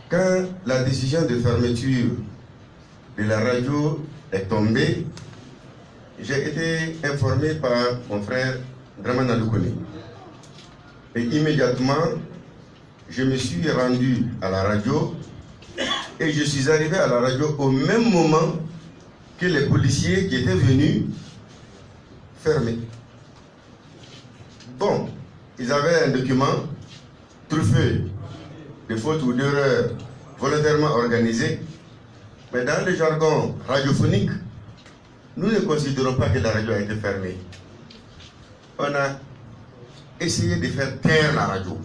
Quand la décision de fermeture de la radio est tombée, j'ai été informé par mon frère Draman Aloukouni. Et immédiatement, je me suis rendu à la radio et je suis arrivé à la radio au même moment que les policiers qui étaient venus fermer. Bon, ils avaient un document truffé de fautes ou d'erreurs volontairement organisées, mais dans le jargon radiophonique, nous ne considérons pas que la radio a été fermée. On a essayé de faire taire la radio.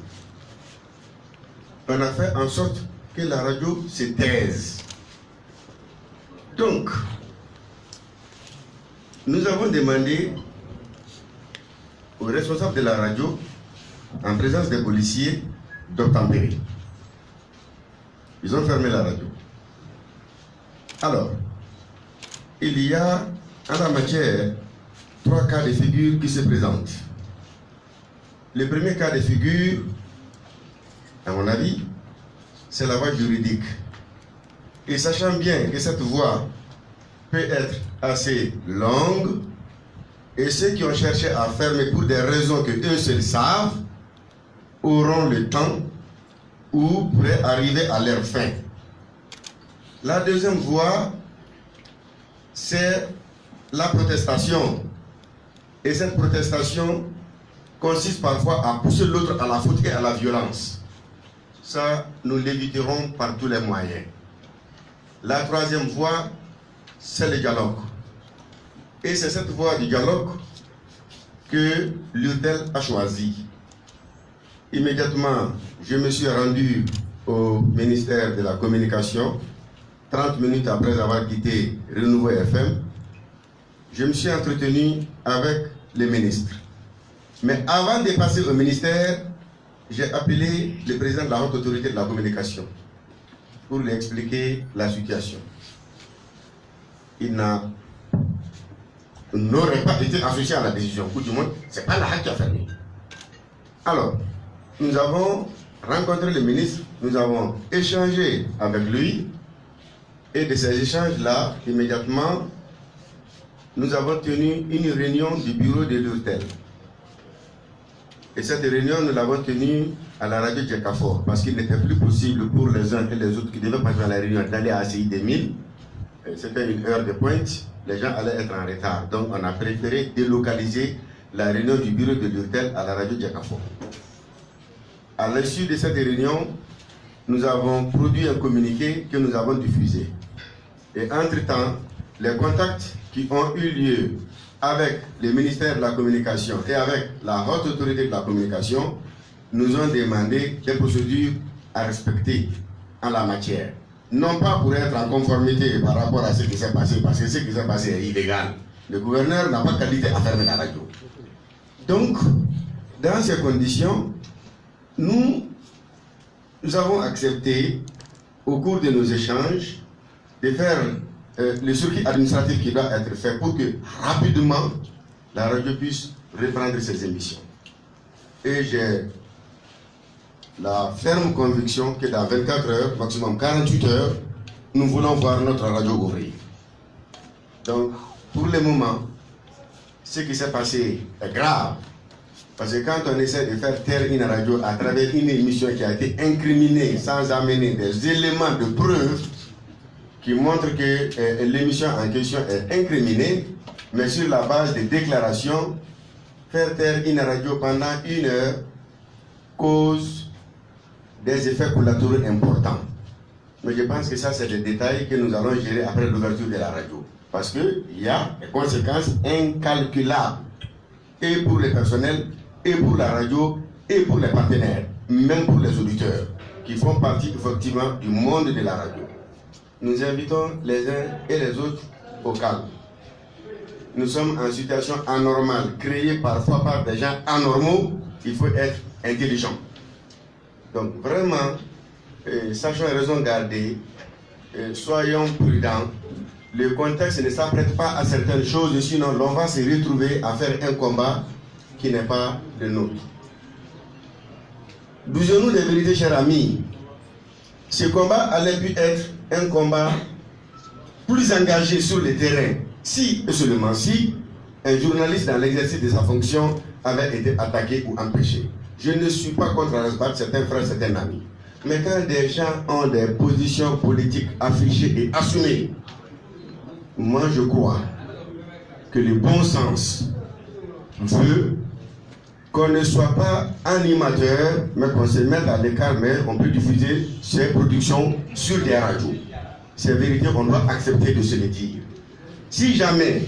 On a fait en sorte que la radio se taise. Donc, nous avons demandé aux responsables de la radio, en présence des policiers, d'obtempérer. Ils ont fermé la radio. Alors, il y a en la matière 3 cas de figure qui se présentent. Le premier cas de figure, à mon avis, c'est la voie juridique. Et sachant bien que cette voie peut être assez longue, et ceux qui ont cherché à fermer pour des raisons que eux seuls savent, auront le temps ou pourraient arriver à leur fin. La deuxième voie, c'est la protestation. Et cette protestation consiste parfois à pousser l'autre à la faute et à la violence. Ça, nous l'éviterons par tous les moyens. La troisième voie, c'est le dialogue. Et c'est cette voie du dialogue que l'URTEL a choisie. Immédiatement, je me suis rendu au ministère de la Communication, 30 minutes après avoir quitté Renouveau FM. Je me suis entretenu avec le ministre. Mais avant de passer au ministère, j'ai appelé le président de la Haute Autorité de la Communication pour lui expliquer la situation. Il n'aurait pas été associé à la décision, ou du moins, ce n'est pas la HAC qui a fermé. Alors, nous avons rencontré le ministre, nous avons échangé avec lui, et de ces échanges-là, immédiatement, nous avons tenu une réunion du bureau de l'URTEL. Et cette réunion, nous l'avons tenue à la radio Djekafor, parce qu'il n'était plus possible pour les uns et les autres qui devaient passer à la réunion d'aller à ACI 2000. C'était une heure de pointe, les gens allaient être en retard. Donc on a préféré délocaliser la réunion du bureau de l'URTEL à la radio Djekafor. À l'issue de cette réunion, nous avons produit un communiqué que nous avons diffusé. Et entre-temps, les contacts qui ont eu lieu avec le ministère de la Communication et avec la Haute Autorité de la Communication nous ont demandé des procédures à respecter en la matière. Non pas pour être en conformité par rapport à ce qui s'est passé, parce que ce qui s'est passé est illégal. Le gouverneur n'a pas qualité à fermer la radio. Donc, dans ces conditions, nous avons accepté, au cours de nos échanges, de faire le circuit administratif qui doit être fait pour que rapidement la radio puisse reprendre ses émissions. Et j'ai la ferme conviction que dans 24 heures, maximum 48 heures, nous voulons voir notre radio ouvrir. Donc, pour le moment, ce qui s'est passé est grave. Parce que quand on essaie de faire taire une radio à travers une émission qui a été incriminée sans amener des éléments de preuve qui montrent que l'émission en question est incriminée, mais sur la base des déclarations, faire taire une radio pendant 1 heure cause des effets collatéraux importants. Mais je pense que ça, c'est des détails que nous allons gérer après l'ouverture de la radio. Parce qu'il y a des conséquences incalculables, et pour le personnel, et pour la radio, et pour les partenaires, même pour les auditeurs, qui font partie effectivement du monde de la radio. Nous invitons les uns et les autres au calme. Nous sommes en situation anormale, créée parfois par des gens anormaux. Il faut être intelligent. Donc vraiment, sachons raison garder, soyons prudents. Le contexte ne s'apprête pas à certaines choses, sinon l'on va se retrouver à faire un combat qui n'est pas le nôtre. Disons-nous les vérités, chers amis. ce combat allait pu être un combat plus engagé sur le terrain si et seulement si un journaliste dans l'exercice de sa fonction avait été attaqué ou empêché. Je ne suis pas contre Aras-Bart, certains frères, certains amis. Mais quand des gens ont des positions politiques affichées et assumées, moi je crois que le bon sens veut qu'on ne soit pas animateur, mais qu'on se mette à l'écart, mais on peut diffuser ses productions sur des radios. C'est vérité, on doit accepter de se le dire. Si jamais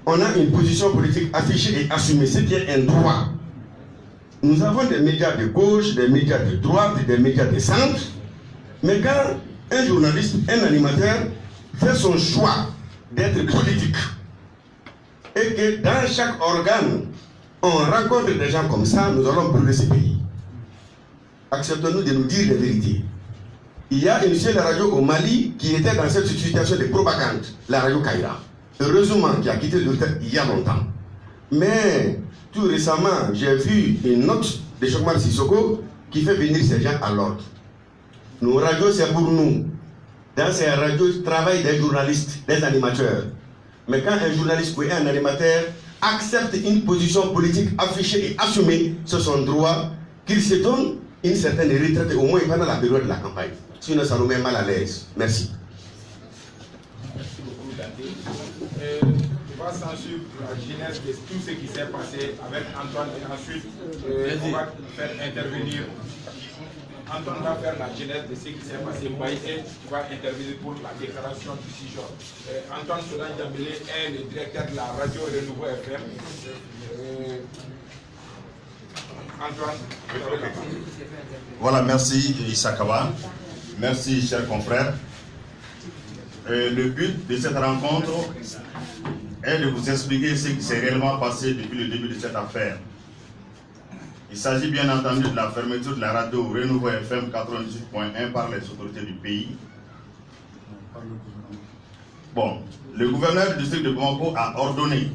on a une position politique affichée et assumée, c'est bien un droit. Nous avons des médias de gauche, des médias de droite, des médias de centre, mais quand un journaliste, un animateur fait son choix d'être politique, et que dans chaque organe, on rencontre des gens comme ça, nous allons brûler ce pays. Acceptons-nous de nous dire la vérité. Il y a une seule radio au Mali qui était dans cette situation de propagande, la radio Kaira. Heureusement, qui a quitté le terre il y a longtemps. Mais tout récemment, j'ai vu une note de Chokmar Sissoko qui fait venir ces gens à l'ordre. Nos radios, c'est pour nous. Dans ces radios, travaillent des journalistes, des animateurs. Mais quand un journaliste ou un animateur accepte une position politique affichée et assumée, c'est son droit qu'il se donne une certaine retraite, au moins pendant la période de la campagne. Sinon, ça nous met mal à l'aise. Merci. Merci beaucoup, Dante. On va s'en suivre la genèse de tout ce qui s'est passé avec Antoine et ensuite on va faire intervenir. Antoine va faire la genèse de ce qui s'est passé. Baïté va intervenir pour la déclaration du 6 juin. Antoine Solan Djambélé est le directeur de la radio Renouveau FM. Antoine, vous avez la parole. Voilà, merci Issa Kawa. Merci, chers confrères. Le but de cette rencontre est de vous expliquer ce qui s'est réellement passé depuis le début de cette affaire. Il s'agit bien entendu de la fermeture de la radio Renouveau FM 98.1 par les autorités du pays. Bon, le gouverneur du district de Bamako a ordonné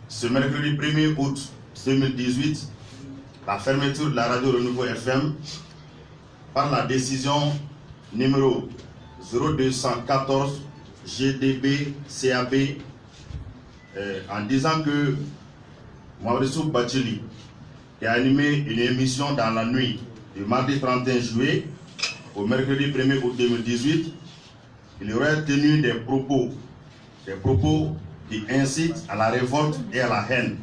ce mercredi 1er août 2018 la fermeture de la radio Renouveau FM par la décision numéro 0214 GDB CAB en disant que Mauricio Bachili, qui a animé une émission dans la nuit du mardi 31 juillet au mercredi 1er août 2018, il aurait tenu des propos qui incitent à la révolte et à la haine.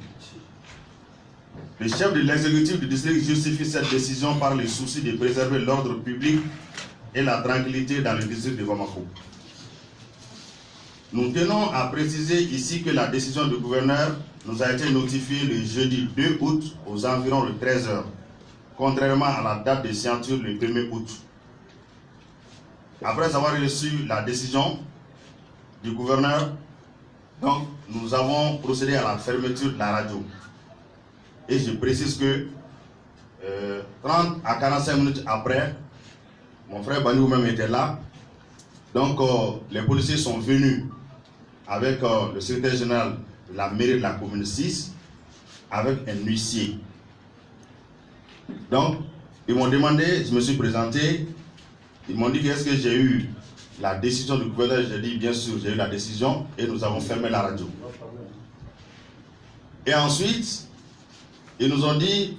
Le chef de l'exécutif du district justifie cette décision par le souci de préserver l'ordre public et la tranquillité dans le district de Bamako. Nous tenons à préciser ici que la décision du gouverneur nous a été notifiée le jeudi 2 août aux environs de 13 h, contrairement à la date de signature le 1er août. Après avoir reçu la décision du gouverneur, donc, nous avons procédé à la fermeture de la radio. Et je précise que 30 à 45 minutes après, mon frère Bani même était là. Donc les policiers sont venus avec le secrétaire général de la mairie de la commune 6, avec un huissier. Donc ils m'ont demandé, je me suis présenté, ils m'ont dit qu'est-ce que j'ai eu la décision du gouverneur. J'ai dit bien sûr j'ai eu la décision et nous avons fermé la radio. Et ensuite ils nous ont dit,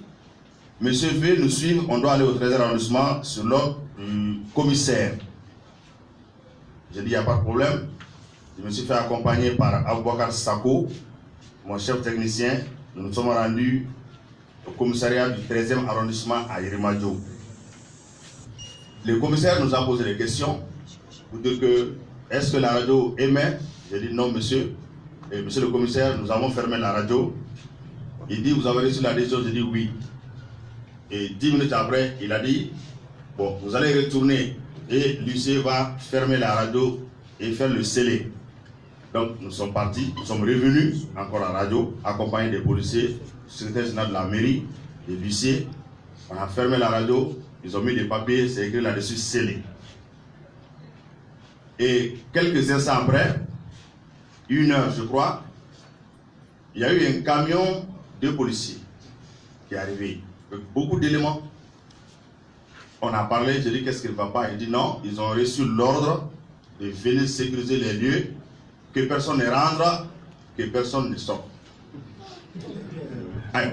monsieur, veuillez nous suivre, on doit aller au 13e arrondissement sur l'ordre du commissaire. J'ai dit, il n'y a pas de problème. Je me suis fait accompagner par Aboubakar Sako, mon chef technicien. Nous nous sommes rendus au commissariat du 13e arrondissement à Yerimadio. Le commissaire nous a posé des questions pour dire que, est-ce que la radio émet? J'ai dit, non, monsieur. Et monsieur le commissaire, nous avons fermé la radio. Il dit, vous avez reçu la décision? J'ai dit oui. Et 10 minutes après, il a dit, bon, vous allez retourner et l'huissier va fermer la radio et faire le scellé. Donc nous sommes partis, nous sommes revenus encore à la radio, accompagnés des policiers, du secrétaire général de la mairie, des huissiers. On a fermé la radio, ils ont mis des papiers, c'est écrit là-dessus scellé. Et quelques instants après, 1 heure je crois, il y a eu un camion de policiers qui est arrivé avec beaucoup d'éléments. On a parlé, j'ai dit qu'est-ce qui ne va pas. Il dit non, ils ont reçu l'ordre de venir sécuriser les lieux, que personne ne rentre, que personne ne sort. Alors,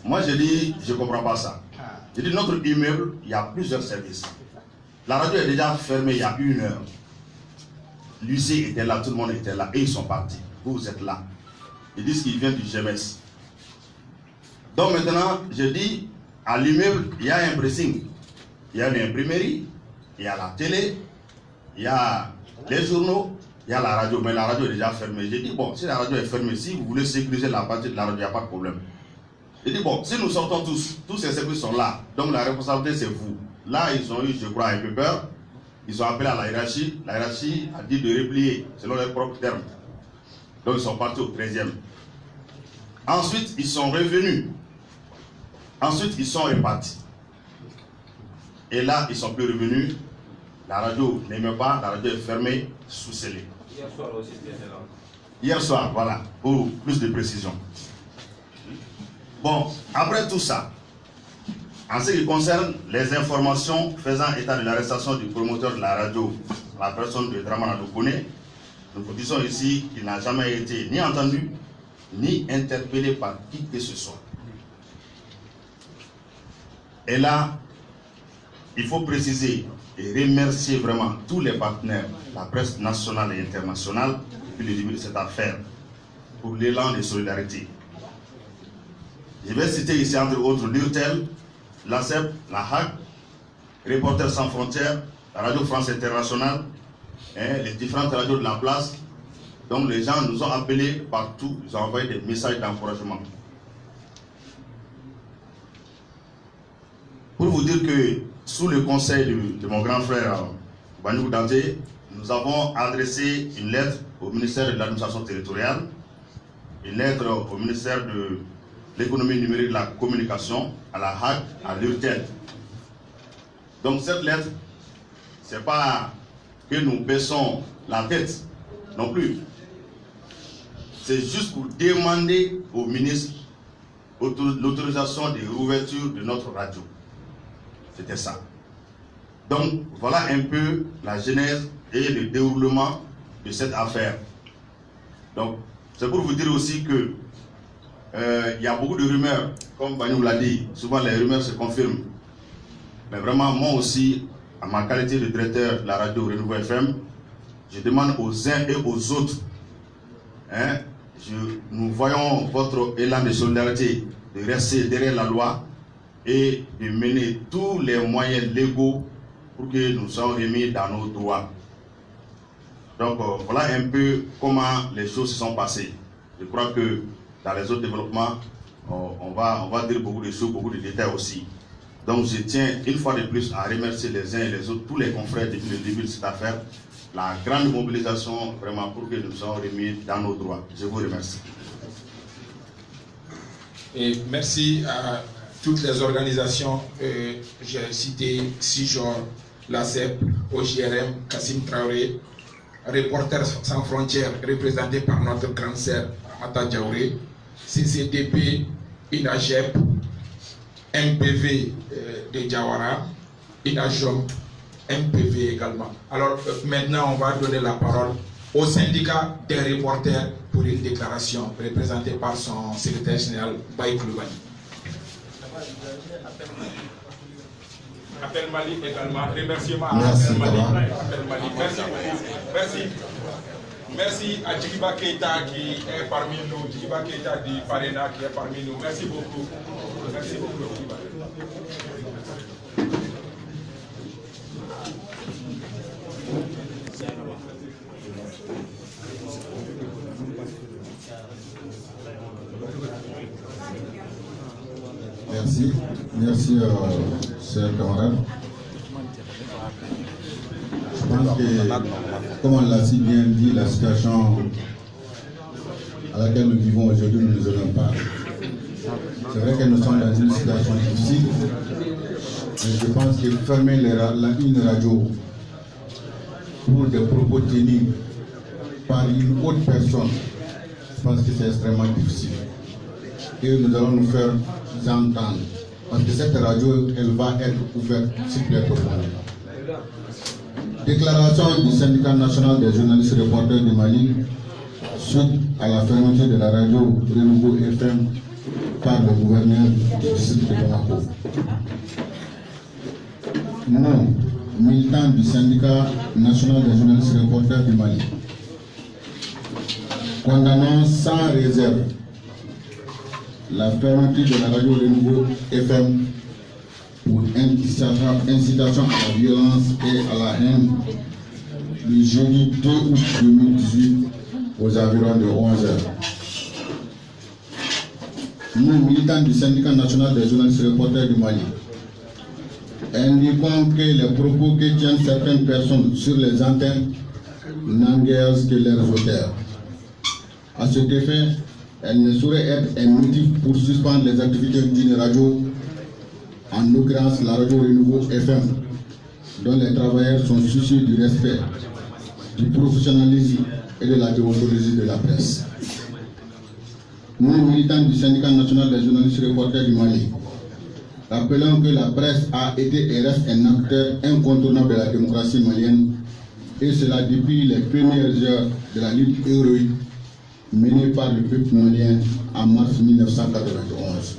moi j'ai dit, je ne comprends pas ça. J'ai dit notre immeuble, il y a plusieurs services. La radio est déjà fermée il y a 1 heure. L'huissier était là, tout le monde était là, et ils sont partis. Vous êtes là. Ils disent qu'ils viennent du GMS. Donc maintenant, je dis, à l'immeuble, il y a un pressing. Il y a l'imprimerie, il y a la télé, il y a les journaux, il y a la radio, mais la radio est déjà fermée. J'ai dit, bon, si la radio est fermée, si vous voulez sécuriser la partie de la radio, il n'y a pas de problème. J'ai dit, bon, si nous sortons tous ces services sont là, donc la responsabilité c'est vous. Là, ils ont eu, je crois, un peu peur. Ils ont appelé à la hiérarchie a dit de replier, selon leurs propres termes. Donc ils sont partis au 13e. Ensuite, ils sont revenus. Ensuite, ils sont repartis. Et là, ils ne sont plus revenus. La radio n'aime pas, la radio est fermée, sous scellée. Hier soir aussi, c'était là. Hier soir, voilà, pour plus de précision. Bon, après tout ça, en ce qui concerne les informations faisant état de l'arrestation du promoteur de la radio, la personne de Dramane Adokone, nous vous disons ici qu'il n'a jamais été ni entendu, ni interpellé par qui que ce soit. Et là, il faut préciser et remercier vraiment tous les partenaires, la presse nationale et internationale, depuis le début de cette affaire, pour l'élan de solidarité. Je vais citer ici entre autres l'URTEL, l'ACEP, la HAC, Reporters sans frontières, la Radio France Internationale, les différentes radios de la place. Donc les gens nous ont appelés partout, ils ont envoyé des messages d'encouragement. Pour vous dire que sous le conseil de mon grand frère Banou Danté, nous avons adressé une lettre au ministère de l'administration territoriale, une lettre au ministère de l'économie numérique et de la communication, à la HAC, à l'URTEL. Donc cette lettre, ce n'est pas que nous baissons la tête non plus. C'est juste pour demander au ministre l'autorisation de réouverture de notre radio. C'était ça. Donc voilà un peu la genèse et le déroulement de cette affaire. Donc c'est pour vous dire aussi que il y a beaucoup de rumeurs, comme Banou l'a dit, souvent les rumeurs se confirment. Mais vraiment, moi aussi, à ma qualité de directeur de la radio Renouveau FM, je demande aux uns et aux autres, nous voyons votre élan de solidarité, de rester derrière la loi et de mener tous les moyens légaux pour que nous soyons remis dans nos droits. Donc voilà un peu comment les choses se sont passées. Je crois que dans les autres développements, on va dire beaucoup de choses, beaucoup de détails aussi. Donc je tiens une fois de plus à remercier les uns et les autres, tous les confrères depuis le début de cette affaire, la grande mobilisation vraiment pour que nous soyons remis dans nos droits. Je vous remercie. Et merci à toutes les organisations. J'ai cité CIJOR, l'ACEP, OGRM, Kassim Traoré, Reporters sans frontières, représenté par notre grande sœur Amata Diaouré, CCDP, INAGEP, MPV de Diawara, INAJOM, MPV également. Alors maintenant, on va donner la parole au syndicat des reporters pour une déclaration représentée par son secrétaire général, Baïk Loubani. Appel Mali également, remerciement à Appel Mali. Merci beaucoup. Merci. Merci à Djigiba Keita qui est parmi nous, Djigiba Keita du Parena qui est parmi nous. Merci beaucoup. Merci beaucoup, Djigiba. Merci, chers camarades. Je pense que, comme on l'a si bien dit, la situation à laquelle nous vivons aujourd'hui, nous ne nous aidons pas. C'est vrai que nous sommes dans une situation difficile, mais je pense que fermer une radio pour des propos tenus par une autre personne, je pense que c'est extrêmement difficile. Et nous allons nous faire entendre parce que cette radio, elle va être ouverte supplémentairement. Déclaration du syndicat national des journalistes reporters du Mali suite à la fermeture de la radio Renouveau FM par le gouverneur du district de Bamako. Nous, militants du syndicat national des journalistes reporters du Mali, condamnons sans réserve la fermeture de la radio Renouveau FM pour incitation à la violence et à la haine le jeudi 2 août 2018 aux environs de 11h. Nous, militants du syndicat national des journalistes reporters du Mali, indiquons que les propos que tiennent certaines personnes sur les antennes n'engagent que leurs auteurs. À cet effet, elles ne sauraient être un motif pour suspendre les activités d'une radio, en l'occurrence la radio Renouveau FM, dont les travailleurs sont soucieux du respect, du professionnalisme et de la déontologie de la presse. Nous, militants du syndicat national des journalistes reporters du Mali, rappelons que la presse a été et reste un acteur incontournable de la démocratie malienne, et cela depuis les premières heures de la lutte héroïque menée par le peuple malien en mars 1991.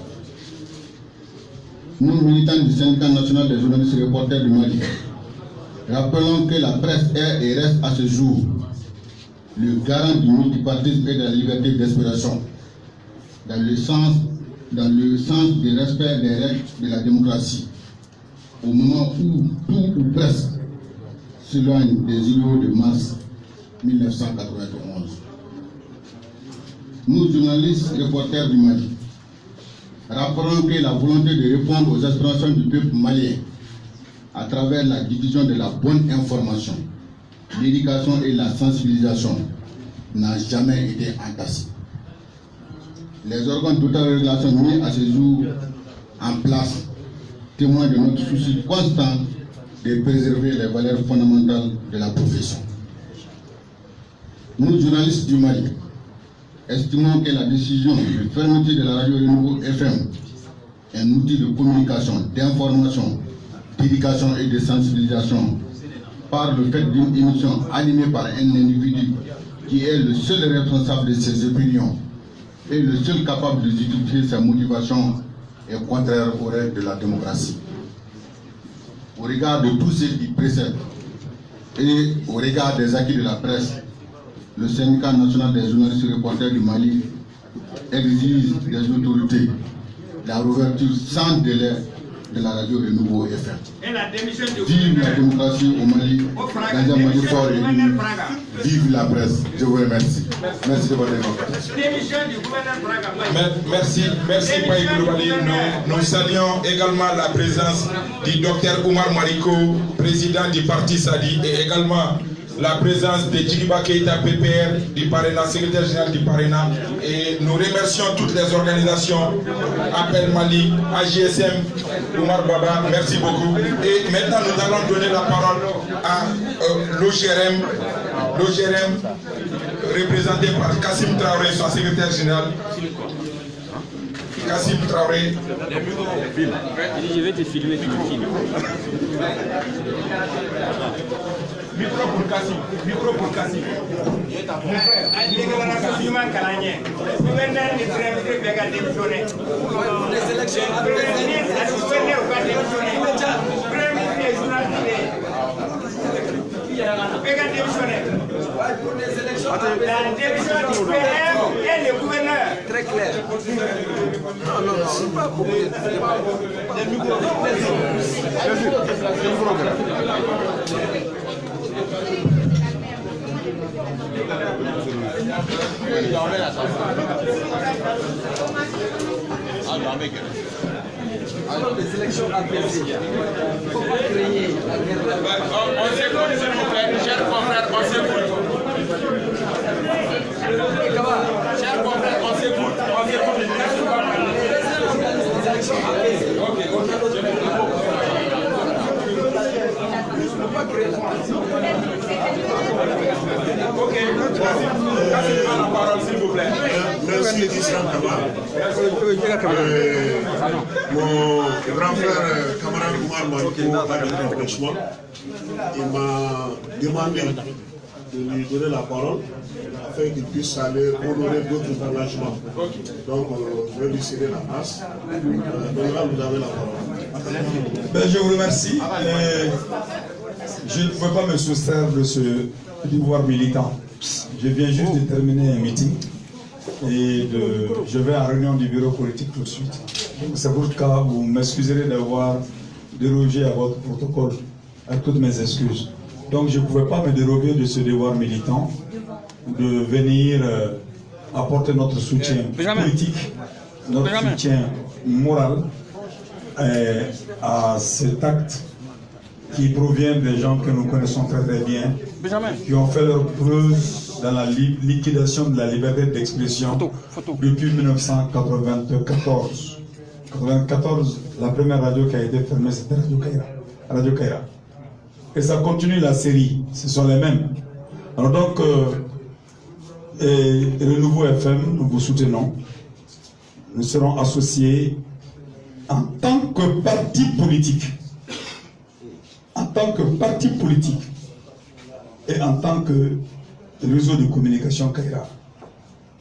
Nous, militants du syndicat national des journalistes reporters du Mali, rappelons que la presse est et reste à ce jour le garant du multipartisme et de la liberté d'expression, dans le sens du respect des règles de la démocratie, au moment où tout ou presque s'éloigne des idéaux de mars 1991. Nous, journalistes reporters du Mali, rappelons que la volonté de répondre aux aspirations du peuple malien à travers la diffusion de la bonne information, l'éducation et la sensibilisation n'a jamais été entassée. Les organes d'autorégulation mis à ce jour en place témoignent de notre souci constant de préserver les valeurs fondamentales de la profession. Nous, journalistes du Mali, estimons que la décision de fermeture de la radio Renouveau FM, un outil de communication, d'information, d'éducation et de sensibilisation, par le fait d'une émission animée par un individu qui est le seul responsable de ses opinions et le seul capable de justifier sa motivation, est contraire aux règles de la démocratie. Au regard de tout ce qui précède et au regard des acquis de la presse, le syndicat national des journalistes reporters du Mali exige des autorités la réouverture sans délai de la radio Renouveau FM. Vive la démocratie au Mali, dans un Mali fort et uni. Vive la presse. Je vous remercie. Merci de votre démocratie. Merci Paï Globali. Nous saluons également la présence du docteur Oumar Mariko, président du parti Sadi, et également la présence de Djigiba Keïta PPR du Parena, secrétaire général du Parena. Et nous remercions toutes les organisations, Appel Mali, AGSM, Oumar Baba, merci beaucoup. Et maintenant nous allons donner la parole à l'OGRM, représenté par Kassim Traoré, son secrétaire général. Kassim Traoré. Je vais te filmer, tu me filmes. Micro pour Kassim. Micro pour Kassim. Les élections la démission du PM et le gouverneur. Très clair. Non, non, c'est pas pour les élections apaisées. Il ne faut pas créer la guerre. On s'écoute, s'il vous plaît, chers confrères, on s'écoute. Chers confrères, on s'écoute. Les élections apaisées. Ok. Ok, Kassim a la parole, s'il vous plaît. Merci, Islam Kaba. Mon grand frère, camarade Oumar Maliko, a donné franchement. Il m'a demandé de lui donner la parole afin qu'il puisse aller honorer d'autres engagements. Donc, je vais lui céder la place. Donc là, vous avez la parole. Je vous remercie. Je ne pouvais pas me soustraire de ce pouvoir militant. Je viens juste de terminer un meeting et je vais en réunion du bureau politique tout de suite. C'est pour que vous m'excuserez d'avoir dérogé à votre protocole, à toutes mes excuses. Donc je ne pouvais pas me déroger de ce devoir militant de venir apporter notre soutien politique, notre soutien moral à cet acte qui provient des gens que nous connaissons très très bien, qui ont fait leur preuve dans la liquidation de la liberté d'expression depuis 1994. En 1994, la première radio qui a été fermée, c'était Radio Kaira. Et ça continue la série, ce sont les mêmes. Alors donc, le nouveau FM, nous vous soutenons. Nous serons associés en tant que parti politique. En tant que parti politique et en tant que réseau de communication Kaira,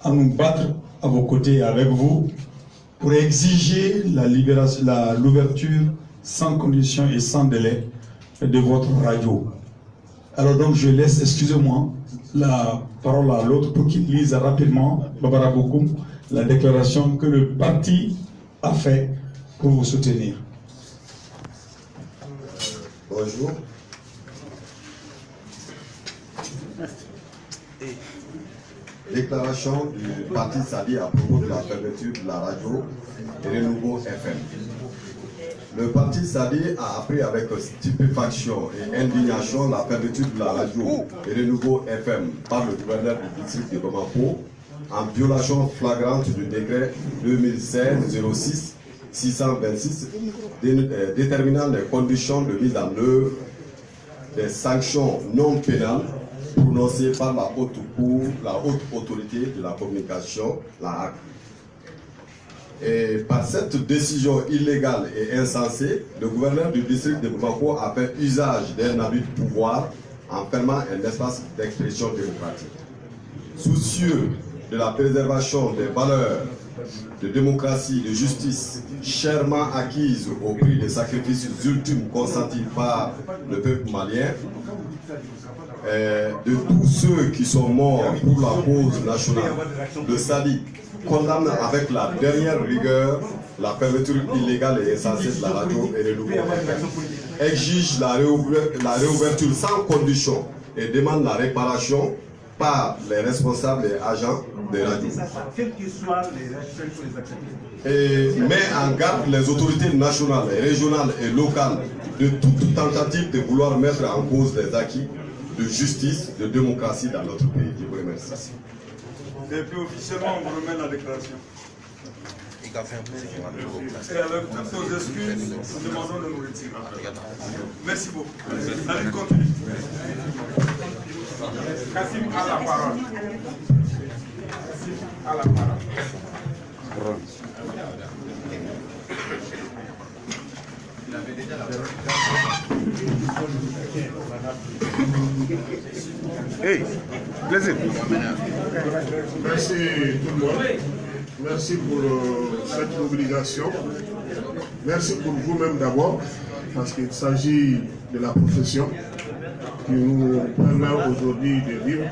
à nous battre à vos côtés et avec vous pour exiger l'ouverture sans condition et sans délai de votre radio. Alors donc je laisse, excusez-moi, la parole à l'autre pour qu'il lise rapidement, Babara Bokoum, la déclaration que le parti a fait pour vous soutenir. Bonjour. Déclaration du parti Sadi à propos de la fermeture de la radio Renouveau FM. Le parti Sadi a appris avec stupéfaction et indignation la fermeture de la radio Renouveau FM par le gouverneur du district de Bamako en violation flagrante du décret 2016-06-626 déterminant les conditions de mise en œuvre des sanctions non pénales prononcées par la haute autorité de la communication, la HAC. Et par cette décision illégale et insensée, le gouverneur du district de Bamako a fait usage d'un abus de pouvoir en fermant un espace d'expression démocratique. Soucieux de la préservation des valeurs de démocratie, de justice, chèrement acquises au prix des sacrifices ultimes consentis par le peuple malien, de tous ceux qui sont morts pour la cause nationale, le SADI condamne avec la dernière rigueur la fermeture illégale et insensée de la radio et Renouveau FM, exige la réouverture sans condition et demande la réparation par les responsables et agents des radios. Et met en garde les autorités nationales, régionales et locales de toute tentative de vouloir mettre en cause les acquis de justice, de démocratie dans notre pays. Je vous remercie. Et puis officiellement, on vous remet la déclaration. Et avec toutes nos excuses, nous demandons de nous retirer. Merci beaucoup. La lutte continue. Kassim a la parole. Kassim a la parole. Il avait déjà la parole. Hey, plaisir. Merci tout le monde. Merci pour cette mobilisation. Merci pour vous-même d'abord, parce qu'il s'agit de la profession qui nous permet aujourd'hui de vivre.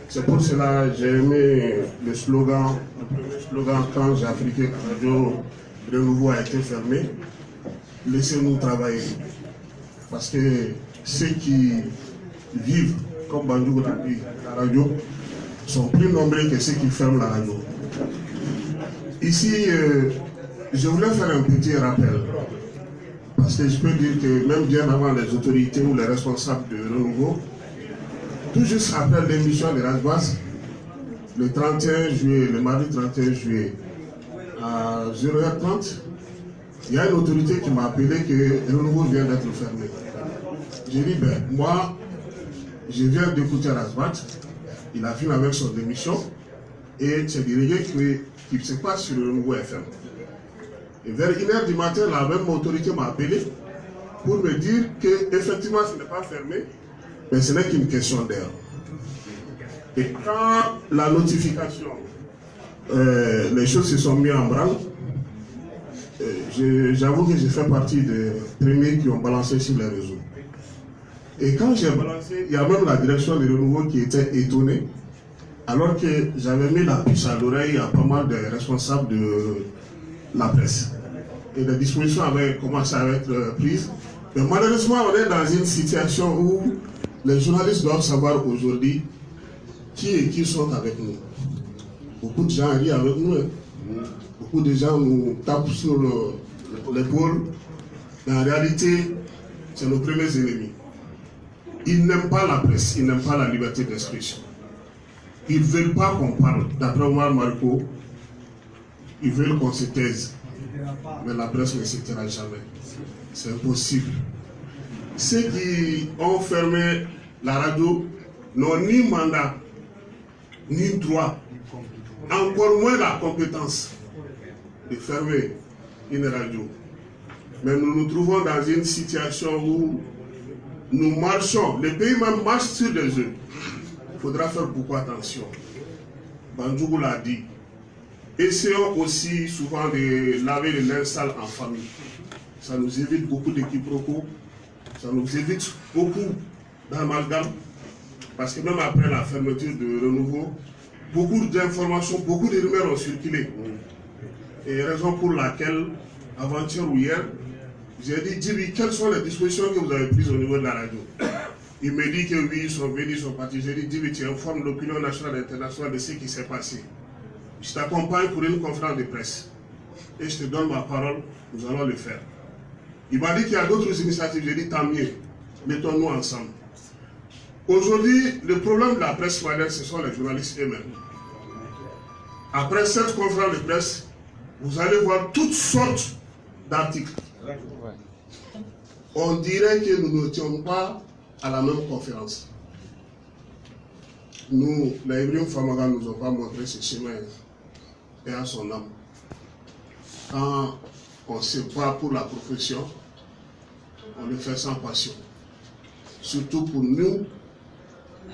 C'est pour cela que j'ai aimé le slogan quand j'ai appris que la radio Renouveau a été fermée. Laissez-nous travailler. Parce que ceux qui vivent, comme Bandou l'a dit, la radio, sont plus nombreux que ceux qui ferment la radio. Ici, je voulais faire un petit rappel. Parce que je peux dire que même bien avant les autorités ou les responsables de Renouveau, tout juste après l'émission de Rasbas, le 31 juillet, le mardi 31 juillet, à 0h30, il y a une autorité qui m'a appelé que Renouveau vient d'être fermé. J'ai dit, ben, moi, je viens d'écouter Razbat, il a fini avec son démission, et c'est des règles qui se passe sur le nouveau FM. Et vers 1h du matin, la même autorité m'a appelé pour me dire qu'effectivement, ce n'est pas fermé, mais ce n'est qu'une question d'heure. Et quand la notification, les choses se sont mises en branle, j'avoue que j'ai fait partie des premiers qui ont balancé sur les réseaux. Et quand j'ai balancé, il y a même la direction de renouveau qui était étonnée, alors que j'avais mis la puce à l'oreille à pas mal de responsables de la presse. Et les dispositions avaient commencé à être prises. Mais malheureusement, on est dans une situation où les journalistes doivent savoir aujourd'hui qui et qui sont avec nous. Beaucoup de gens rient avec nous. Beaucoup de gens nous tapent sur l'épaule. Mais en réalité, c'est nos premiers ennemis. Ils n'aiment pas la presse, ils n'aiment pas la liberté d'expression. Ils ne veulent pas qu'on parle. D'après Omar Marco, ils veulent qu'on se taise. Mais la presse ne se taira jamais. C'est impossible. Ceux qui ont fermé la radio n'ont ni mandat, ni droit, encore moins la compétence de fermer une radio. Mais nous nous trouvons dans une situation où nous marchons, le pays même marche sur des œufs. Il faudra faire beaucoup attention. Bandjougou l'a dit. Essayons aussi souvent de laver les linge sales en famille. Ça nous évite beaucoup de quiproquos, ça nous évite beaucoup d'amalgame, parce que même après la fermeture de renouveau, beaucoup d'informations, beaucoup de rumeurs ont circulé. Et raison pour laquelle, avant-hier ou hier, j'ai dit, Djibi, quelles sont les dispositions que vous avez prises au niveau de la radio? Il me dit que oui, ils sont venus, ils sont partis. J'ai dit, Djibi, tu informes l'opinion nationale et internationale de ce qui s'est passé. Je t'accompagne pour une conférence de presse. Et je te donne ma parole, nous allons le faire. Il m'a dit qu'il y a d'autres initiatives. J'ai dit, tant mieux, mettons-nous ensemble. Aujourd'hui, le problème de la presse malienne, ce sont les journalistes eux-mêmes. Après cette conférence de presse, vous allez voir toutes sortes d'articles. On dirait que nous n'étions pas à la même conférence. Nous, les Ibrahim Famaga, nous ont pas montré ce chemin et à son âme. Quand on se bat pour la profession, on le fait sans passion. Surtout pour nous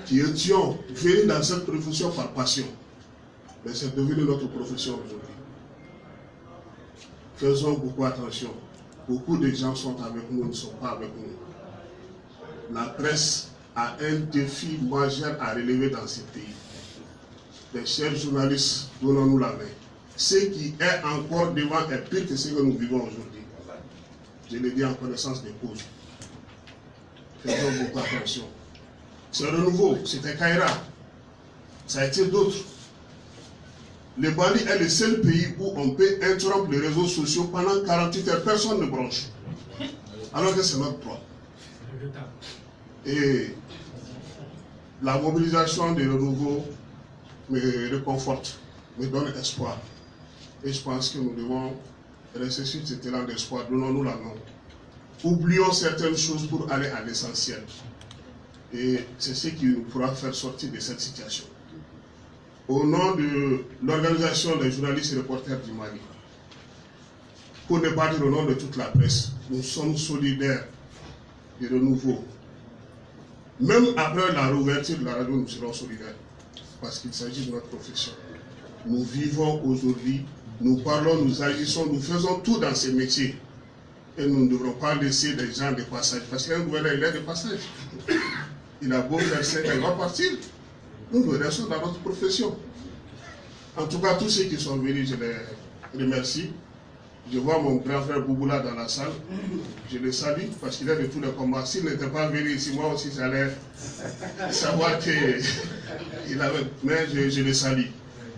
qui étions venus dans cette profession par passion. Mais c'est devenu notre profession aujourd'hui. Faisons beaucoup attention. Beaucoup de gens sont avec nous, ne sont pas avec nous. La presse a un défi majeur à relever dans ce pays. Les chers journalistes, donnons-nous la main. Ce qui est encore devant est pire que ce que nous vivons aujourd'hui. Je le dis en connaissance des causes. Faisons beaucoup attention. Ce renouveau, c'était Kaira. Ça a été d'autres. Le Mali est le seul pays où on peut interrompre les réseaux sociaux pendant 48 heures. Personne ne branche. Alors que c'est notre droit. Et la mobilisation des renouveaux me réconforte, me donne espoir. Et je pense que nous devons rester sur cet élan d'espoir. Donnons-nous la main. Oublions certaines choses pour aller à l'essentiel. Et c'est ce qui nous pourra faire sortir de cette situation. Au nom de l'organisation des journalistes et reporters du Mali, pour ne pas dire au nom de toute la presse, nous sommes solidaires du renouveau. Même après la réouverture de la radio, nous serons solidaires, parce qu'il s'agit de notre profession. Nous vivons aujourd'hui, nous parlons, nous agissons, nous faisons tout dans ces métiers. Et nous ne devrons pas laisser des gens de passage, parce qu'un gouverneur, il est de passage. Il a beau faire 5 ans, il va partir. Nous restons dans notre profession. En tout cas, tous ceux qui sont venus, je les remercie. Je vois mon grand frère Bouboula dans la salle. Je le salue parce qu'il est de tous les combats. S'il n'était pas venu ici, moi aussi, j'allais savoir qu'il avait... Mais je le salue.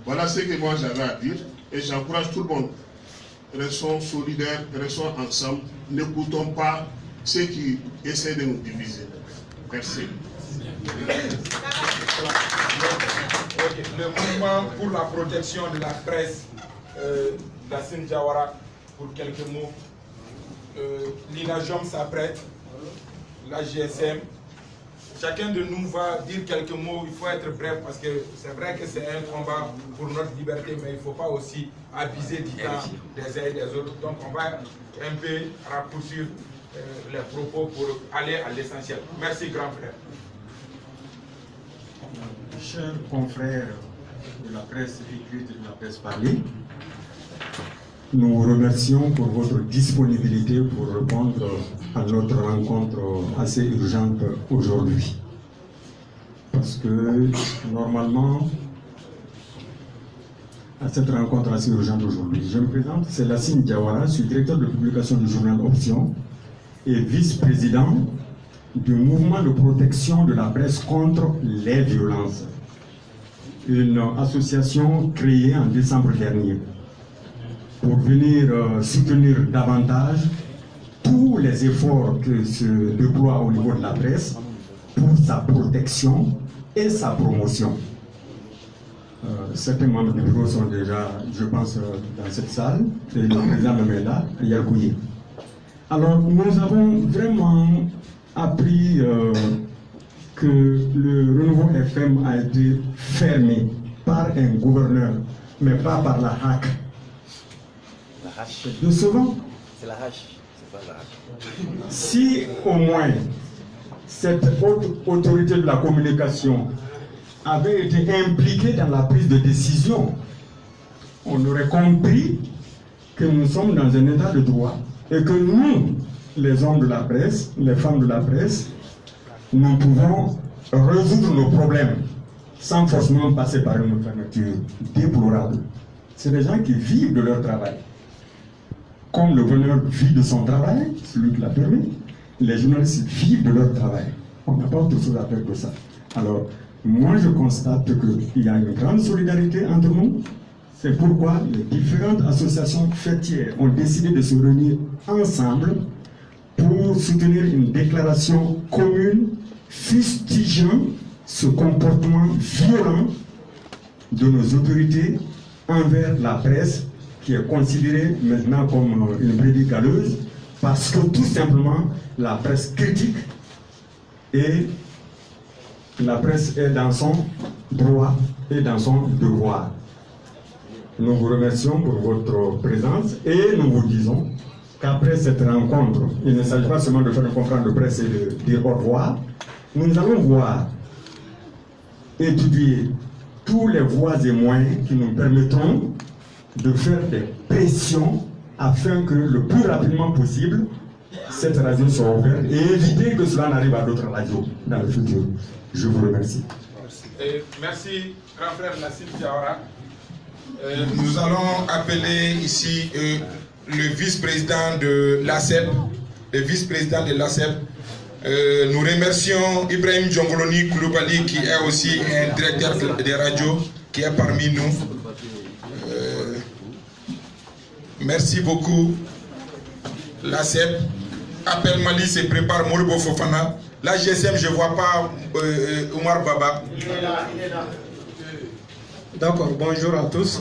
Voilà ce que moi j'avais à dire. Et j'encourage tout le monde. Restons solidaires, restons ensemble. N'écoutons pas ceux qui essaient de nous diviser. Merci. Le mouvement pour la protection de la presse d'Assine Diawara, pour quelques mots. L'INAJOM s'apprête la GSM. Chacun de nous va dire quelques mots, il faut être bref parce que c'est vrai que c'est un combat pour notre liberté, mais il ne faut pas aussi abuser du temps des uns et des autres. Donc on va un peu raccourcir les propos pour aller à l'essentiel. Merci grand frère. Chers confrères de la presse écrite et de la presse parlée, nous vous remercions pour votre disponibilité pour répondre à notre rencontre assez urgente aujourd'hui. Parce que normalement, à cette rencontre assez urgente aujourd'hui, je me présente, c'est Lassine Diawara, je suis directeur de publication du journal Option et vice-président du mouvement de protection de la presse contre les violences. Une association créée en décembre dernier pour venir soutenir davantage tous les efforts que se déploient au niveau de la presse pour sa protection et sa promotion. Certains membres du bureau sont déjà, je pense, dans cette salle, et le président même est là, Yarkouye. Alors, nous avons vraiment appris que le Renouveau FM a été fermé par un gouverneur, mais pas par la HAC. C'est décevant. C'est la hache, c'est pas la hache. Si au moins cette haute autorité de la communication avait été impliquée dans la prise de décision, on aurait compris que nous sommes dans un état de droit et que nous, les hommes de la presse, les femmes de la presse, nous pouvons résoudre nos problèmes sans forcément passer par une fermeture déplorable. C'est des gens qui vivent de leur travail. Comme le gouverneur vit de son travail, celui qui l'a permis, les journalistes vivent de leur travail. On n'a pas autre chose à faire que ça. Alors, moi je constate qu'il y a une grande solidarité entre nous. C'est pourquoi les différentes associations fêtières ont décidé de se réunir ensemble pour soutenir une déclaration commune fustigeant ce comportement violent de nos autorités envers la presse qui est considérée maintenant comme une brebis galeuse parce que tout simplement la presse critique et la presse est dans son droit et dans son devoir. Nous vous remercions pour votre présence et nous vous disons qu'après cette rencontre, il ne s'agit pas seulement de faire une conférence de presse et de dire au revoir. Nous allons voir, étudier tous les voies et moyens qui nous permettront de faire des pressions afin que le plus rapidement possible, cette radio soit ouverte et éviter que cela n'arrive à d'autres radios dans le futur. Je vous remercie. Merci, grand frère Lassine Diawara. Nous allons appeler ici le vice-président de l'ACEP, le vice-président de l'ACEP. Nous remercions Ibrahim Djongoloni Koulibaly qui est aussi un directeur des radios qui est parmi nous. Merci beaucoup. L'ACEP, Appel Mali se prépare, Moribo Fofana. La GSM, je ne vois pas Omar Baba. Il est là. D'accord, bonjour à tous.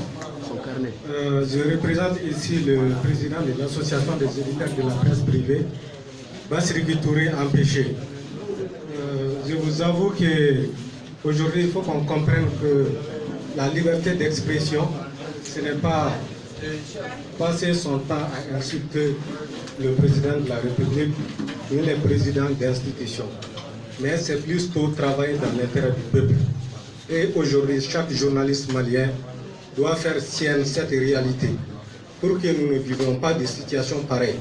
Je représente ici le président de l'association des éditeurs de la presse privée, Bassirou Touré empêché. Je vous avoue qu'aujourd'hui, il faut qu'on comprenne que la liberté d'expression, ce n'est pas passer son temps à insulter le président de la République ni les présidents d'institutions. Mais c'est plutôt travailler dans l'intérêt du peuple. Et aujourd'hui, chaque journaliste malien doit faire sienne cette réalité pour que nous ne vivions pas de situations pareilles.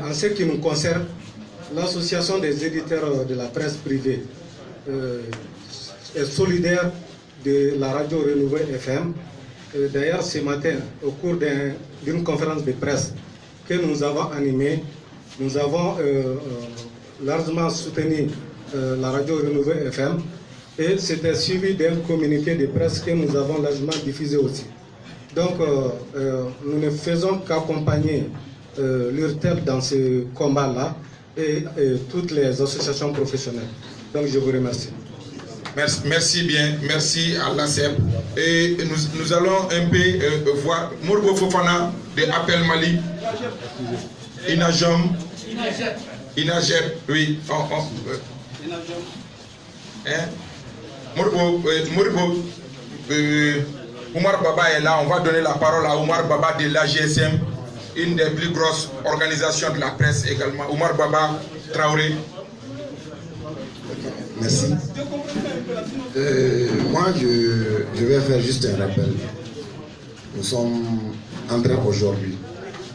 En ce qui nous concerne, l'association des éditeurs de la presse privée est solidaire de la radio Renouveau FM. D'ailleurs, ce matin, au cours d'une conférence de presse que nous avons animée, nous avons largement soutenu la radio Renouveau FM et c'était suivi d'un communiqué de presse que nous avons largement diffusé aussi. Donc, nous ne faisons qu'accompagner l'URTEP dans ce combat-là et toutes les associations professionnelles. Donc, je vous remercie. Merci bien, merci à l'ACEP. Et nous allons un peu voir Moribo Fofana de Appel Mali, Inajom, Inagem, oui. Moribo, Oumar Baba est là. On va donner la parole à Oumar Baba de l'AGSM, une des plus grosses organisations de la presse également. Oumar Baba Traoré. Merci. Moi, je vais faire juste un rappel. Nous sommes en train aujourd'hui,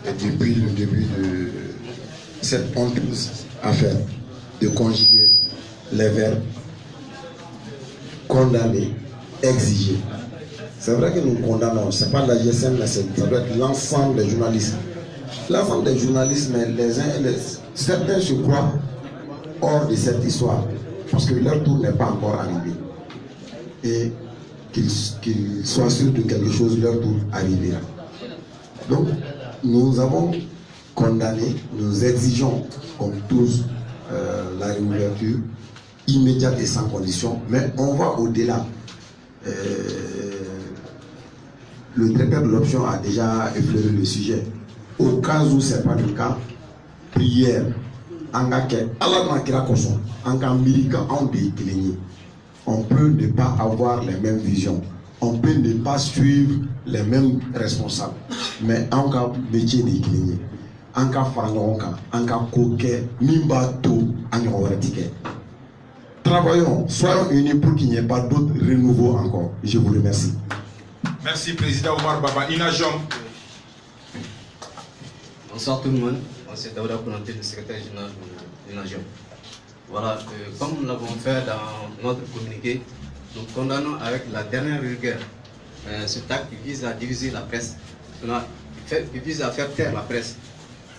et depuis le début de cette honteuse affaire, de conjuguer les verbes condamner, exiger. C'est vrai que nous condamnons, ce n'est pas la GSM, mais ça doit être l'ensemble des journalistes. L'ensemble des journalistes, mais les uns et les certains se croient hors de cette histoire, parce que leur tour n'est pas encore arrivé. Et qu'ils soient sûrs de quelque chose, leur tour arrivera. Donc, nous avons condamné, nous exigeons, comme tous, la réouverture immédiate et sans condition, mais on va au-delà. Le directeur de l'option a déjà effleuré le sujet. Au cas où ce n'est pas le cas, prière, on peut ne pas avoir les mêmes visions, on peut ne pas suivre les mêmes responsables, mais en cas métier décliné, en cas farangonka, en cas coquet, mimbato, en ticket. Travaillons, soyons unis pour qu'il n'y ait pas d'autres renouveaux encore. Je vous remercie. Merci, Président Oumar Baba. Inagem. Bonsoir tout le monde. C'est Daouda Konaté, le secrétaire général de l'Inagem. Voilà, comme nous l'avons fait dans notre communiqué, nous condamnons avec la dernière rigueur cet acte qui vise à diviser la presse, qui vise à faire taire la presse.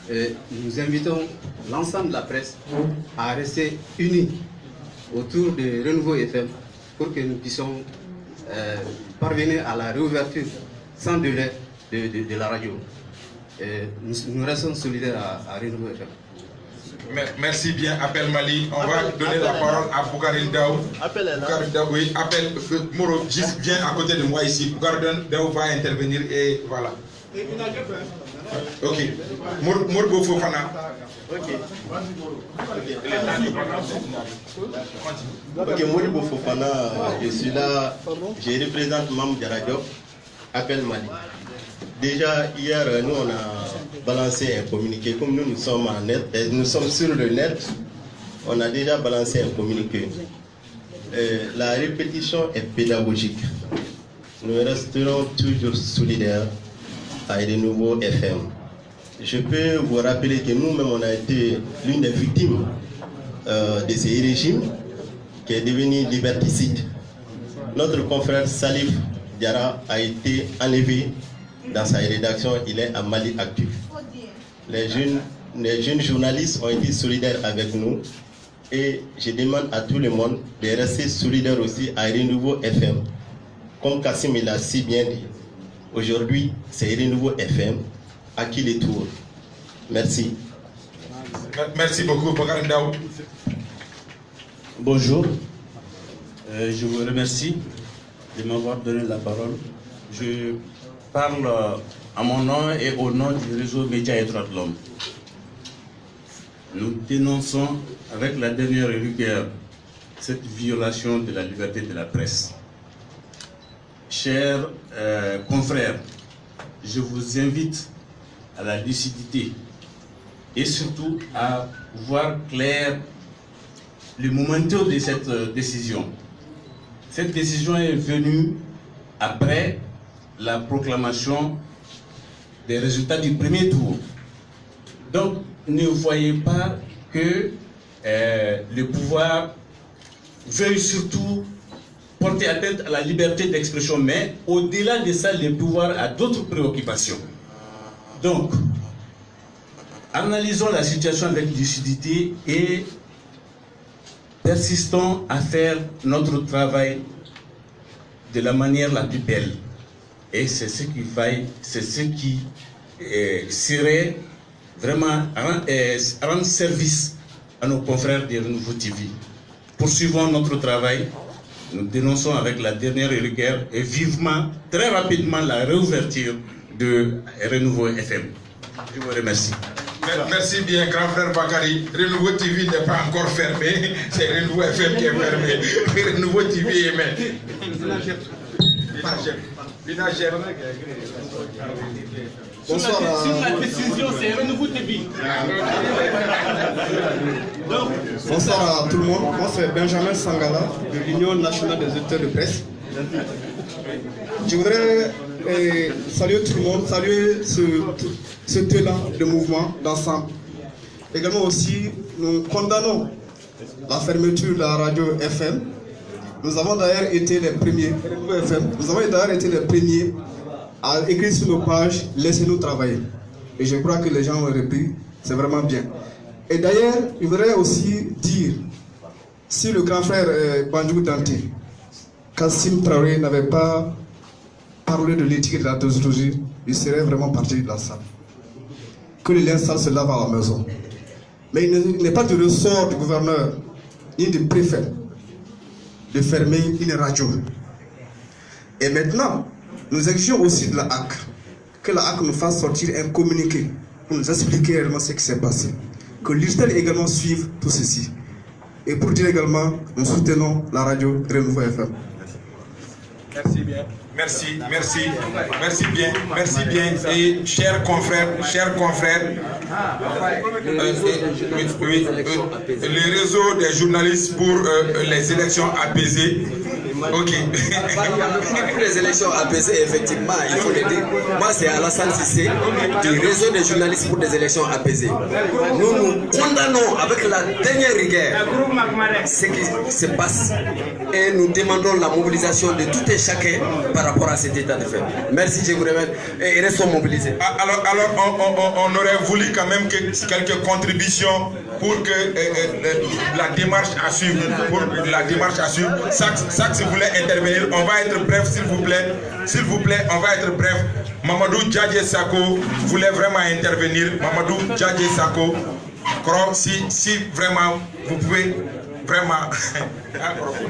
Nous invitons l'ensemble de la presse à rester unis autour de Renouveau FM pour que nous puissions parvenir à la réouverture sans délai de la radio. Nous restons solidaires à Renouveau FM. Merci bien, Appel Mali. On va donner la parole à Boukaril Daou. Boukaril Daou, oui, Appel Moro, juste viens à côté de moi ici. Boukaril Daou va intervenir et voilà. Ok. Morbo Fofana. Ok, Morbo Fofana, je suis là, je représente Mam Diaradio, Appel Mali. Déjà, hier, nous, on a balancé un communiqué. Comme nous sommes en net, nous sommes sur le net, on a déjà balancé un communiqué. La répétition est pédagogique. Nous resterons toujours solidaires à Renouveau FM. Je peux vous rappeler que nous-mêmes, on a été l'une des victimes de ce régime qui est devenu liberticide. Notre confrère Salif Diarra a été enlevé dans sa rédaction, il est à Mali Actu. Les jeunes journalistes ont été solidaires avec nous et je demande à tout le monde de rester solidaires aussi à Renouveau FM. Comme Kassim l'a si bien dit, aujourd'hui c'est Renouveau FM à qui les tours. Merci. Merci beaucoup, Boukaril Daou. Bonjour, je vous remercie de m'avoir donné la parole. Je parle à mon nom et au nom du réseau Médias et Droits de l'Homme. Nous dénonçons avec la dernière rigueur cette violation de la liberté de la presse. Chers confrères, je vous invite à la lucidité et surtout à voir clair le momentum de cette décision. Cette décision est venue après la proclamation des résultats du premier tour. Donc, ne voyez pas que le pouvoir veuille surtout porter atteinte à la liberté d'expression, mais au-delà de ça, le pouvoir a d'autres préoccupations. Donc, analysons la situation avec lucidité et persistons à faire notre travail de la manière la plus belle. Et c'est ce qui faille, c'est ce qui serait vraiment rendre service à nos confrères de Renouveau TV. Poursuivons notre travail, nous dénonçons avec la dernière rigueur et vivement, très rapidement, la réouverture de Renouveau FM. Je vous remercie. Merci bien, grand frère Bakary. Renouveau TV n'est pas encore fermé, c'est Renouveau FM qui est fermé. Renouveau TV est même. Bonsoir. Sur la décision, c'est Renouveau TV. Bonsoir à tout le monde. Moi, c'est Benjamin Sangala de l'Union nationale des éditeurs de presse. Je voudrais saluer tout le monde, saluer ce élan de mouvement d'ensemble. Également aussi, nous condamnons la fermeture de la radio FM. Nous avons d'ailleurs été les premiers, à écrire sur nos pages « Laissez-nous travailler ». Et je crois que les gens ont repris, c'est vraiment bien. Et d'ailleurs, je voudrais aussi dire, si le grand frère Bandjougou Dante, Kassim Traoré n'avait pas parlé de l'éthique et de la déontologie, il serait vraiment parti de la salle. Que les liens sales se lavent à la maison. Mais il n'est pas du ressort du gouverneur ni du préfet de fermer une radio. Et maintenant, nous exigeons aussi de la HAC, que la HAC nous fasse sortir un communiqué pour nous expliquer réellement ce qui s'est passé. Que l'URTEL également suive tout ceci. Et pour dire également, nous soutenons la radio Renouveau FM. Merci bien. Merci bien. Et chers confrères, les réseaux des journalistes pour les élections apaisées. Ok. Pour les élections apaisées, effectivement, il faut le dire. Moi, c'est Alassane Cissé du réseau des journalistes pour des élections apaisées. Nous nous condamnons avec la dernière rigueur ce qui se passe et nous demandons la mobilisation de tout et chacun par rapport à cet état de fait. Merci, je vous remercie et restons mobilisés. Alors on aurait voulu quand même quelques contributions pour que la démarche à suivre, ça si vous voulez intervenir, on va être bref s'il vous plaît, on va être bref. Mamadou Djadje Sako voulait vraiment intervenir. Mamadou Djadje Sako, si vraiment vous pouvez vraiment.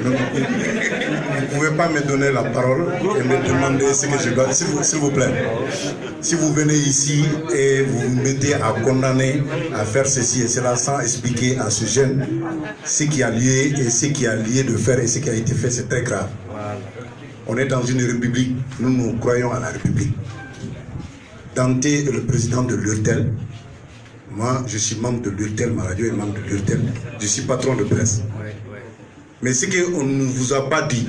Vous ne pouvez pas me donner la parole et me demander ce que je dois. S'il vous plaît. Si vous venez ici et vous vous mettez à condamner, à faire ceci et cela sans expliquer à ce jeune ce qui a lieu et ce qui a lieu de faire et ce qui a été fait, c'est très grave. On est dans une république, nous croyons à la république. Dante est le président de l'URTEL. Moi, je suis membre de l'URTEL, ma radio est membre de l'URTEL. Je suis patron de presse. Mais ce qu'on ne vous a pas dit,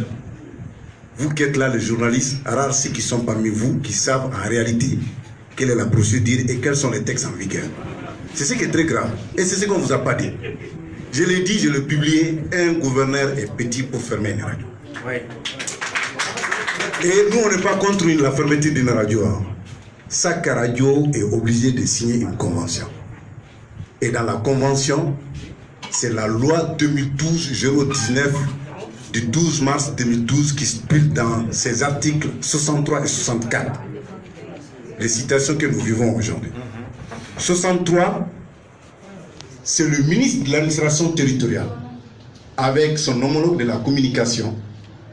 vous qui êtes là, les journalistes, rares ceux qui sont parmi vous, qui savent en réalité quelle est la procédure et quels sont les textes en vigueur. C'est ce qui est très grave. Et c'est ce qu'on ne vous a pas dit. Je l'ai dit, je l'ai publié, un gouverneur est petit pour fermer une radio. Et nous, on n'est pas contre la fermeture d'une radio. Chaque radio est obligé de signer une convention. Et dans la convention, c'est la loi 2012-019 du 12 mars 2012 qui stipule dans ses articles 63 et 64 les situations que nous vivons aujourd'hui. 63, c'est le ministre de l'administration territoriale avec son homologue de la communication,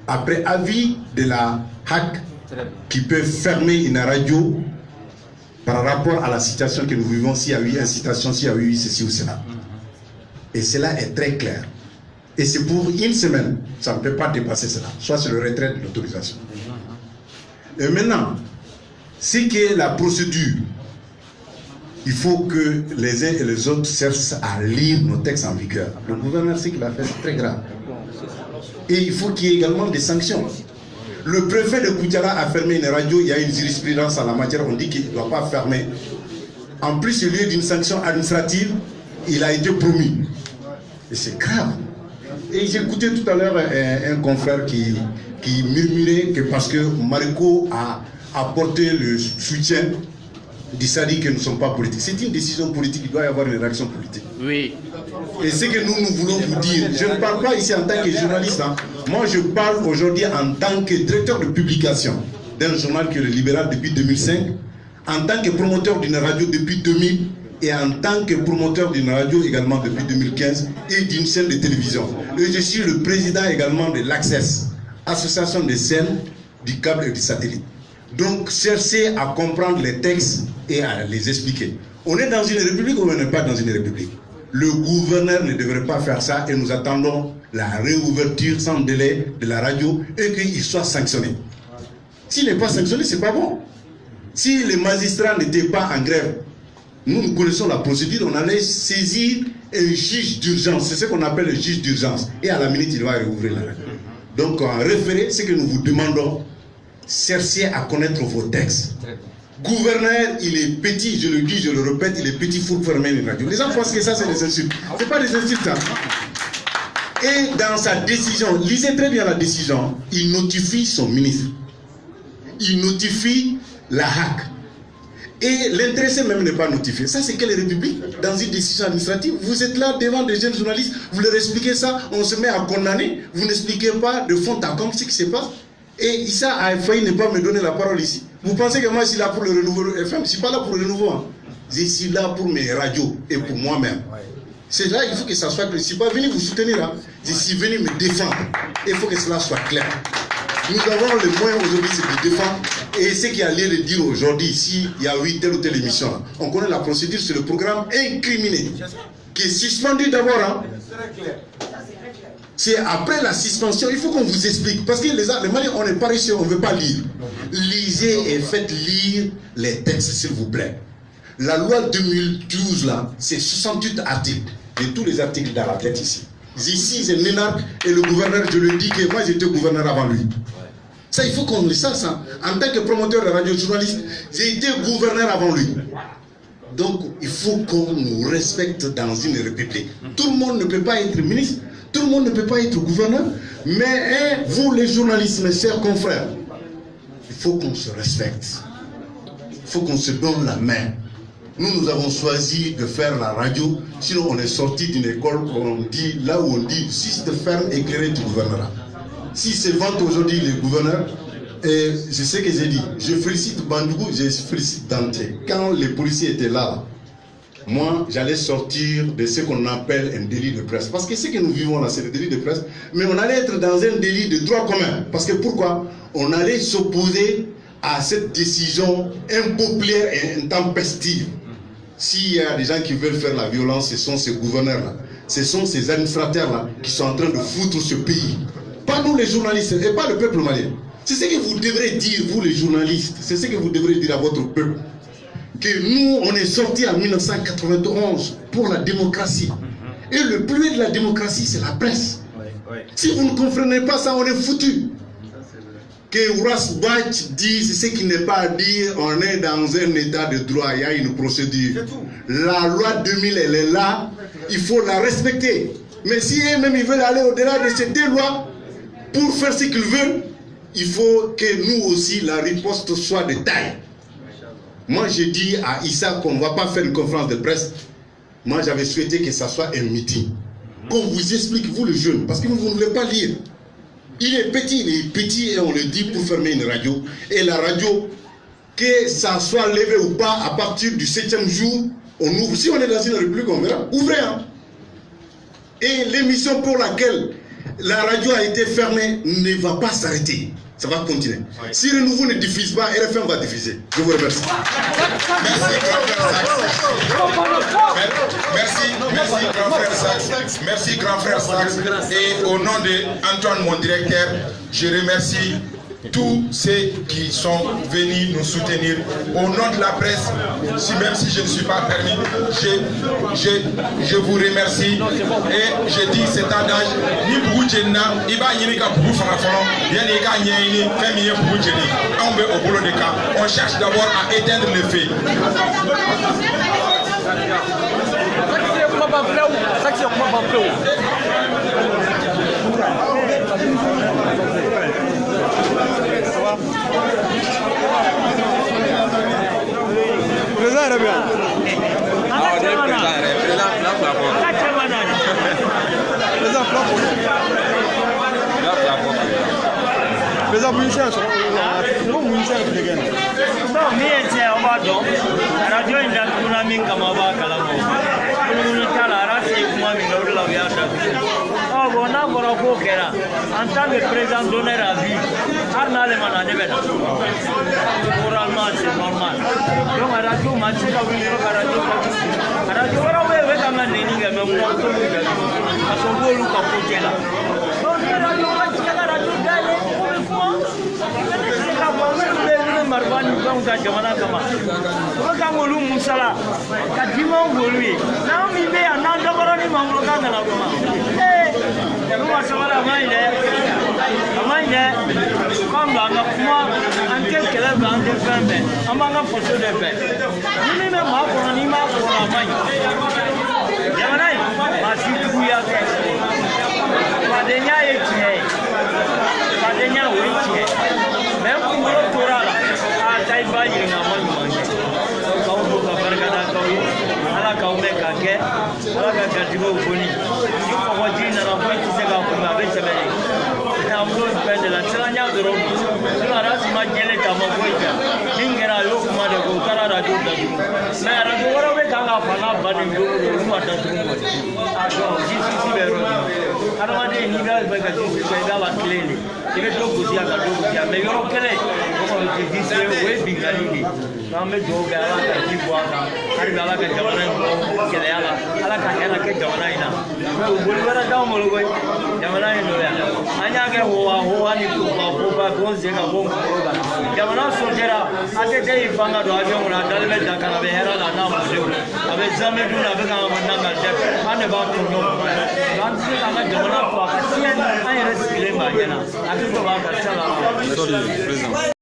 après avis de la HAC, qui peut fermer une radio par rapport à la situation que nous vivons, s'il y a eu incitation, s'il y a eu ceci ou cela. Et cela est très clair. Et c'est pour une semaine, ça ne peut pas dépasser cela. Soit c'est le retrait de l'autorisation. Et maintenant, ce qui est la procédure, il faut que les uns et les autres cherchent à lire nos textes en vigueur. Le gouverneur, ce qu'il a fait, c'est très grave. Et il faut qu'il y ait également des sanctions. Le préfet de Koutiara a fermé une radio, il y a une jurisprudence en la matière, on dit qu'il ne doit pas fermer. En plus, au lieu d'une sanction administrative, il a été promis. Et c'est grave. Et j'ai écouté tout à l'heure un confrère qui murmurait que parce que Mariko a apporté le soutien du SADI que nous ne sommes pas politiques. C'est une décision politique, il doit y avoir une réaction politique. Oui. Et ce que nous voulons vous dire, je ne parle pas ici en tant que journaliste, moi je parle aujourd'hui en tant que directeur de publication d'un journal qui est le Libéral depuis 2005, en tant que promoteur d'une radio depuis 2000 et en tant que promoteur d'une radio également depuis 2015 et d'une chaîne de télévision. Et je suis le président également de l'Access, association des chaînes du câble et du satellite. Donc cherchez à comprendre les textes et à les expliquer. On est dans une république ou on n'est pas dans une république? Le gouverneur ne devrait pas faire ça et nous attendons la réouverture sans délai de la radio et qu'il soit sanctionné. S'il n'est pas sanctionné, ce n'est pas bon. Si les magistrats n'étaient pas en grève, nous connaissons la procédure, on allait saisir un juge d'urgence. C'est ce qu'on appelle le juge d'urgence. Et à la minute, il va réouvrir la radio. Donc, en référé, ce que nous vous demandons, cherchez à connaître vos textes. Gouverneur, il est petit, je le dis, je le répète, il est petit, il faut fermer une radio. Les gens pensent que ça, c'est des insultes. Ce n'est pas des insultes. Hein. Et dans sa décision, lisez très bien la décision, il notifie son ministre. Il notifie la HAC. Et l'intéressé même n'est pas notifié. Ça, c'est quelle république? Dans une décision administrative, vous êtes là devant des jeunes journalistes, vous leur expliquez ça, on se met à condamner, vous n'expliquez pas de fond à comme ce qui se passe. Et Issa a failli ne pas me donner la parole ici. Vous pensez que moi je suis là pour le renouveau FM? Je ne suis pas là pour le renouveau. Hein. Je suis là pour mes radios et pour moi-même. C'est là, il faut que ça soit clair. Je ne suis pas venu vous soutenir. Hein. Je suis venu me défendre. Il faut que cela soit clair. Nous avons le moyen aujourd'hui, c'est de défendre. Et ce qui a lieu de dire aujourd'hui, ici, il y a eu telle ou telle émission. Là. On connaît la procédure sur le programme incriminé, qui est suspendu d'abord. Hein. C'est après la suspension, il faut qu'on vous explique. Parce que les Maliens, on n'est pas réussi, on ne veut pas lire. Lisez et faites lire les textes, s'il vous plaît. La loi 2012, là, c'est 68 articles. Et tous les articles dans la tête ici. Ici, c'est l'énarque et le gouverneur, je le dis que moi, j'étais gouverneur avant lui. Ça, il faut qu'on le sache. Hein. En tant que promoteur de radio-journaliste, j'ai été gouverneur avant lui. Donc, il faut qu'on nous respecte dans une république. Tout le monde ne peut pas être ministre. Tout le monde ne peut pas être gouverneur, mais vous les journalistes, mes chers confrères, il faut qu'on se respecte. Il faut qu'on se donne la main. Nous avons choisi de faire la radio, sinon on est sorti d'une école où on dit, là où on dit, si c'est ferme, éclairé, tu gouverneras. Si c'est vente aujourd'hui les gouverneurs, et je sais que j'ai dit, je félicite Bandougou, je félicite Dante. Quand les policiers étaient là, moi, j'allais sortir de ce qu'on appelle un délit de presse. Parce que ce que nous vivons là, c'est le délit de presse. Mais on allait être dans un délit de droit commun. Parce que pourquoi? On allait s'opposer à cette décision impopulaire et intempestive. S'il y a des gens qui veulent faire la violence, ce sont ces gouverneurs-là. Ce sont ces administrateurs-là qui sont en train de foutre ce pays. Pas nous les journalistes et pas le peuple malien. C'est ce que vous devrez dire, vous les journalistes. C'est ce que vous devrez dire à votre peuple. Que nous, on est sortis en 1991 pour la démocratie. Et le plus de la démocratie, c'est la presse. Si vous ne comprenez pas ça, on est foutu. Que Ouras Bach dise ce qui n'est pas à dire, on est dans un état de droit, il y a une procédure. La loi 2000, elle est là, il faut la respecter. Mais si eux-mêmes ils veulent aller au-delà de ces deux lois, pour faire ce qu'ils veulent, il faut que nous aussi, la riposte soit de taille. Moi, j'ai dit à Issa qu'on ne va pas faire une conférence de presse. Moi, j'avais souhaité que ça soit un meeting. Qu'on vous explique, vous les jeunes, parce que vous ne voulez pas lire. Il est petit et on le dit pour fermer une radio. Et la radio, que ça soit levé ou pas, à partir du 7e jour, on ouvre. Si on est dans une république, on verra. Ouvrez. Hein. Et l'émission pour laquelle la radio a été fermée ne va pas s'arrêter. Ça va continuer. Oui. Si le nouveau ne diffuse pas, RFM va diffuser. Je vous remercie. Merci grand frère Sax. Et au nom d'Antoine, mon directeur, je remercie tous ceux qui sont venus nous soutenir. Au nom de la presse, même si je ne suis pas permis, je vous remercie. Et je dis cet adage, ni pour Jenna, il va y avoir pour Fanafon, il y a des cas, il y a des familles pour Jenny. On veut au boulot des cas. On cherche d'abord à éteindre le feu. Président Rabia. Président Mouissa, non Mouissa de Gana. Non, mais c'est un bâton. Radio Indan Kunamin Kamaba Kalamo. Kunumitala, Rassi Kumami Gaula. Oh, bon, on a en tant que président d'honneur à vie. Arnale mana ne beda. Oralement c'est normal. Donc radio match la oui radio. Radio wara we kanga nini ga me mo to ni ga. Aso bolu ka potela. Donc radio match la radio dale ko c'est la bonne marbani donc ga jamana kama. Ko ka ngolu musala. Ka dimo ngolu. Na mi be ananda barani mamlo ka na kama. Nous sommes comme la moi en quelque élève en défense en manque de force de paix ni même ma pour anima pour la main yamanai ma sikuya ke padenya etie padenya wetie même pour le toral a taiba yinga manje kau buka barkada kau ala kau meka ke ala ka katibo boni ko jina na ko tisega ko ma be chemele amlo pende la tsanya doro la ras ma jele ta mo koita ningera lo kuma de ko kara ra do da na ra do wora be kanga fana bani do ma da do a do jisi be ro ara ma de ni ga be ka jisi be ga la klele ibe do ko dia ga do dia me yoro kele ko jisi we bingali ni na me do ga la ka ji bwa ka ari ga la ka jawara ko kele ala ka hela ke jawara ina ko bol wara da mo lo goy jawara ino ya anya ke hoa ni kuba gonze ga bongo roga jamana sojera ate dei fanga do avion na dalbe dakana be hera la na mo abe zame du na be ga manna ga de ane ba ko no dan se ga jamana ko ka tien ay respire ma yana ate ko ba ka sala